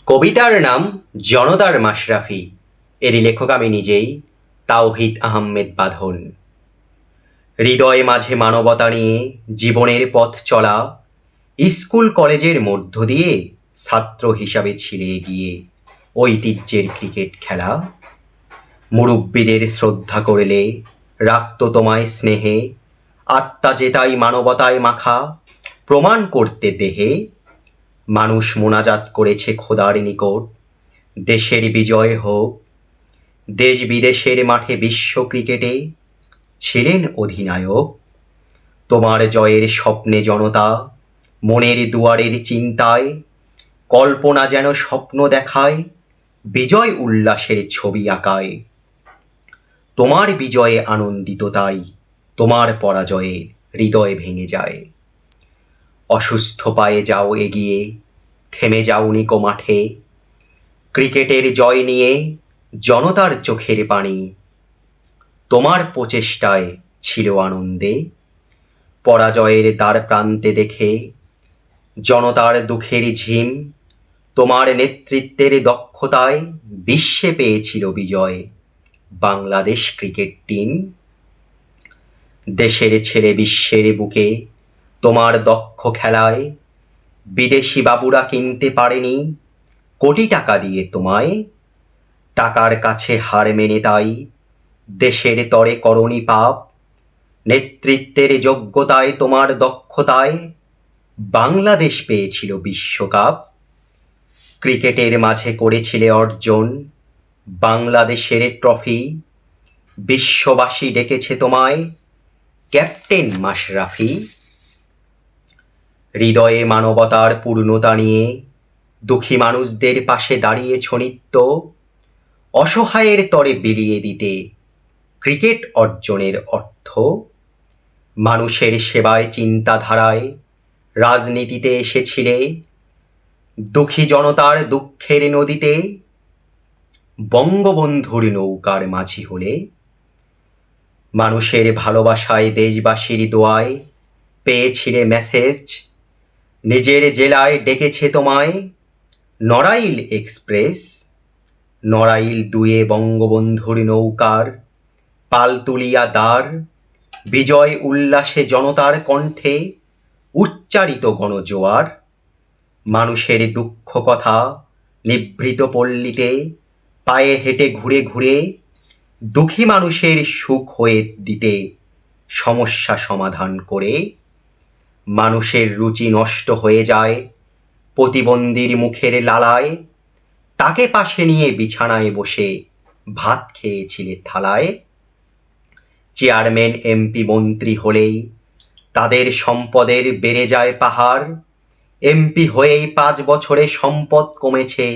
কবিতার নাম জনতার মাশরাফি। এরই লেখক আমি নিজেই, তাওহিদ আহমেদ বাঁধন। হৃদয় মাঝে মানবতা নিয়ে জীবনের পথ চলা, স্কুল কলেজের মধ্য দিয়ে ছাত্র হিসাবে ছিলে এগিয়ে ঐতিহ্যের ক্রিকেট খেলা। মুরব্বীদের শ্রদ্ধা করলে রাখত তোমায় স্নেহে, আত্মা জেতাই মানবতায় মাখা প্রমাণ করতে দেহে। মানুষ মোনাজাত করেছে খোদার নিকট, দেশের বিজয় হোক। দেশ বিদেশের মাঠে বিশ্ব ক্রিকেটে ছিলেন অধিনায়ক। তোমার জয়ের স্বপ্নে জনতা মনের দুয়ারের চিন্তায়, কল্পনা যেন স্বপ্ন দেখায়, বিজয় উল্লাসের ছবি আঁকায়। তোমার বিজয়ে আনন্দিত তাই, তোমার পরাজয়ে হৃদয় ভেঙে যায়। অসুস্থ পায়ে যাও এগিয়ে, থেমে যাওনি কো মাঠে। ক্রিকেটের জয় নিয়ে জনতার চোখের পানি তোমার প্রচেষ্টায় ছিল আনন্দে। পরাজয়ের দ্বার প্রান্তে দেখে জনতার দুঃখের ঝিম, তোমার নেতৃত্বের দক্ষতায় বিশ্বে পেয়েছিল বিজয় বাংলাদেশ ক্রিকেট টিম। দেশের ছেলে বিশ্বের বুকে তোমার দক্ষ খেলায় বিদেশি বাবুরা কিনতে পারেনি কোটি টাকা দিয়ে তোমায়। টাকার কাছে হার মেনে তাই দেশের তরে করনি পাপ। নেতৃত্বের যোগ্যতায় তোমার দক্ষতায় বাংলাদেশ পেয়েছিল বিশ্বকাপ। ক্রিকেটের মাঝে করেছিলে অর্জন বাংলাদেশের ট্রফি। বিশ্ববাসী ডেকেছে তোমায় ক্যাপ্টেন মাশরাফি। হৃদয়ে মানবতার পূর্ণতা নিয়ে দুঃখী মানুষদের পাশে দাঁড়িয়েছ নিত্য। অসহায়ের তরে বিলিয়ে দিতে ক্রিকেট অর্জনের অর্থ। মানুষের সেবায় চিন্তাধারায় রাজনীতিতে এসেছিলে। দুঃখী জনতার দুঃখের নদীতে বঙ্গবন্ধুর নৌকার মাঝি হলে। মানুষের ভালোবাসায় দেশবাসীর দোয়ায় পেয়েছিলে মেসেজ। নিজের জেলায় ডেকেছে তোমায় নড়াইল এক্সপ্রেস। নড়াইল দুয়ে বঙ্গবন্ধুর নৌকার পাল তুলিয়া দ্বার। বিজয় উল্লাসে জনতার কণ্ঠে উচ্চারিত গণজোয়ার। মানুষের দুঃখ কথা নিভৃত পল্লীতে পায়ে হেঁটে ঘুরে ঘুরে দুঃখী মানুষের সুখ হয়ে দিতে সমস্যা সমাধান করে। মানুষের রুচি নষ্ট হয়ে যায় প্রতিবন্ধীর মুখের লালায়। তাকে পাশে নিয়ে বিছানায় বসে ভাত খেয়েছিলে থালায়। চেয়ারম্যান এমপি মন্ত্রী হলেই তাদের সম্পদের বেড়ে যায় পাহাড়। এমপি হয়েই 5 বছরে সম্পদ কমেছে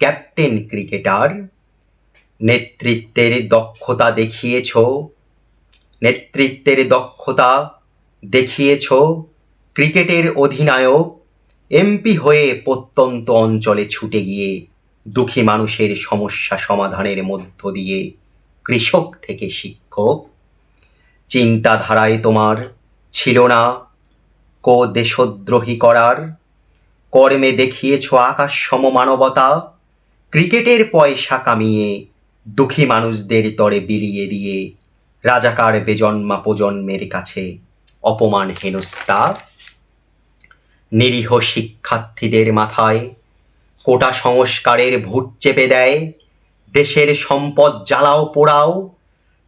ক্যাপ্টেন ক্রিকেটার। নেতৃত্বের দক্ষতা দেখিয়েছ ক্রিকেটের অধিনায়ক। এমপি হয়ে প্রত্যন্ত অঞ্চলে ছুটে গিয়ে দুঃখী মানুষের সমস্যা সমাধানের মধ্য দিয়ে কৃষক থেকে শিক্ষক। চিন্তাধারায় তোমার ছিল না কো দেশদ্রোহী করার। কর্মে দেখিয়েছ আকাশ সম মানবতা। ক্রিকেটের পয়সা কামিয়ে দুঃখী মানুষদের তরে বিলিয়ে দিয়ে রাজাকার বেজন্মা প্রজন্মের কাছে অপমান হেনস্থা। নিরীহ শিক্ষার্থীদের মাথায় কোটা সংস্কারের ভূত চেপে দেয়। দেশের সম্পদ জ্বালাও পোড়াও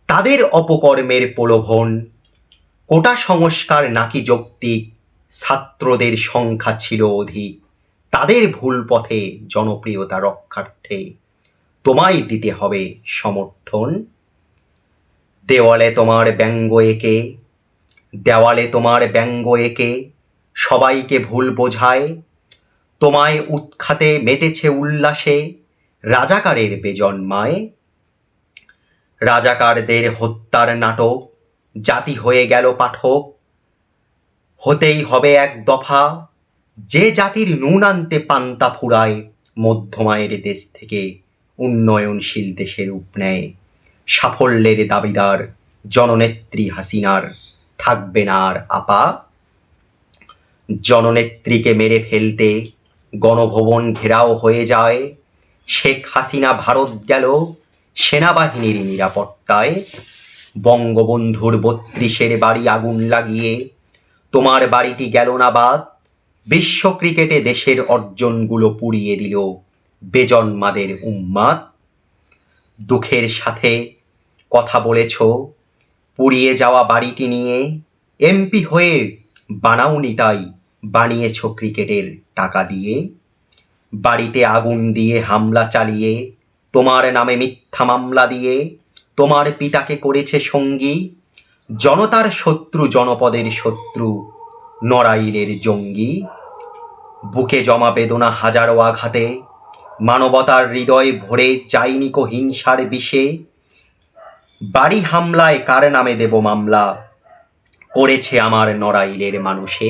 তাদের অপকর্মের প্রলোভন। কোটা সংস্কার নাকি যৌক্তিক, ছাত্রদের সংখ্যা ছিল অধিক। তাদের ভুল পথে জনপ্রিয়তা রক্ষার্থে তোমায় দিতে হবে সমর্থন। দেওয়ালে তোমার ব্যঙ্গ এঁকে সবাইকে ভুল বোঝায়। তোমায় উৎখাতে মেতেছে উল্লাসে রাজাকারের বেজন্মায়। রাজাকারদের হত্যার নাটক জাতি হয়ে গেল পাঠক। হতেই হবে এক দফা, যে জাতির নুন আনতে পান্তা ফুরায় মধ্যমায়ের দেশ থেকে উন্নয়নশীল দেশে রূপ নেয়। সাফল্যের দাবিদার জননেত্রী হাসিনার থাকবে না আর আপা। জননেত্রীকে মেরে ফেলতে গণভবন ঘেরাও হয়ে যায়, শেখ হাসিনা ভারত গেল সেনাবাহিনীর নিরাপত্তায়। বঙ্গবন্ধুর ৩২-এর বাড়ি আগুন লাগিয়ে তোমার বাড়িটি গেল না বাদ। বিশ্ব ক্রিকেটে দেশের অর্জনগুলো পুড়িয়ে দিল বেজন্মাদের উম্মাদ। দুঃখের সাথে কথা বলেছ পুড়িয়ে যাওয়া বাড়িটি নিয়ে, এমপি হয়ে বানাওনি তাই বানিয়েছ ক্রিকেটের টাকা দিয়ে। বাড়িতে আগুন দিয়ে হামলা চালিয়ে তোমার নামে মিথ্যা মামলা দিয়ে তোমার পিতাকে করেছে সঙ্গী জনতার শত্রু, জনপদের শত্রু, নড়াইলের জঙ্গি। বুকে জমা বেদনা হাজারো আঘাতে মানবতার হৃদয় ভরে যায়নি কো হিংসার বিষে। বাড়ি হামলায় কার নামে দেব মামলা, করেছে আমার নড়াইলের মানুষে।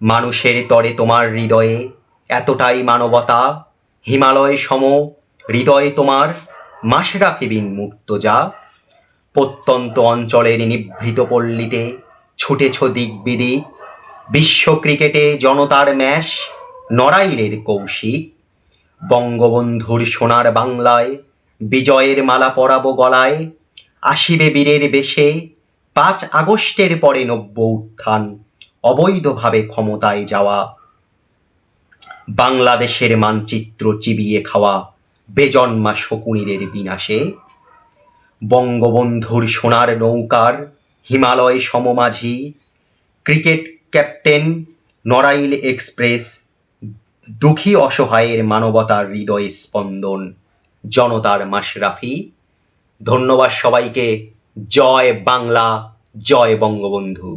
মানুষের তরে তোমার হৃদয়ে এতটাই মানবতা, হিমালয় সম হৃদয় তোমার, মাশরাফি বিন মুর্তজা। প্রত্যন্ত অঞ্চলের নিভৃত পল্লীতে ছুটেছ দিকবিদিক, বিশ্ব ক্রিকেটে জনতার ম্যাশ নড়াইলের কৌশিক। বঙ্গবন্ধুর সোনার বাংলায় বিজয়ের মালা পরাবো গলায়, আসিবে বীরের বেশে ৫ আগস্টের পরে নব্য উত্থান, অবৈধভাবে ক্ষমতায় যাওয়া, বাংলাদেশের মানচিত্র চিবিয়ে খাওয়া বেজন্মা শকুনিদের বিনাশে। বঙ্গবন্ধুর সোনার নৌকার হিমালয় সমমাঝি, ক্রিকেট ক্যাপ্টেন নড়াইল এক্সপ্রেস, দুঃখী অসহায়ের মানবতার হৃদয় স্পন্দন, জনতার মাশরাফি। ধন্যবাদ সবাইকে। জয় বাংলা, জয় বঙ্গবন্ধু।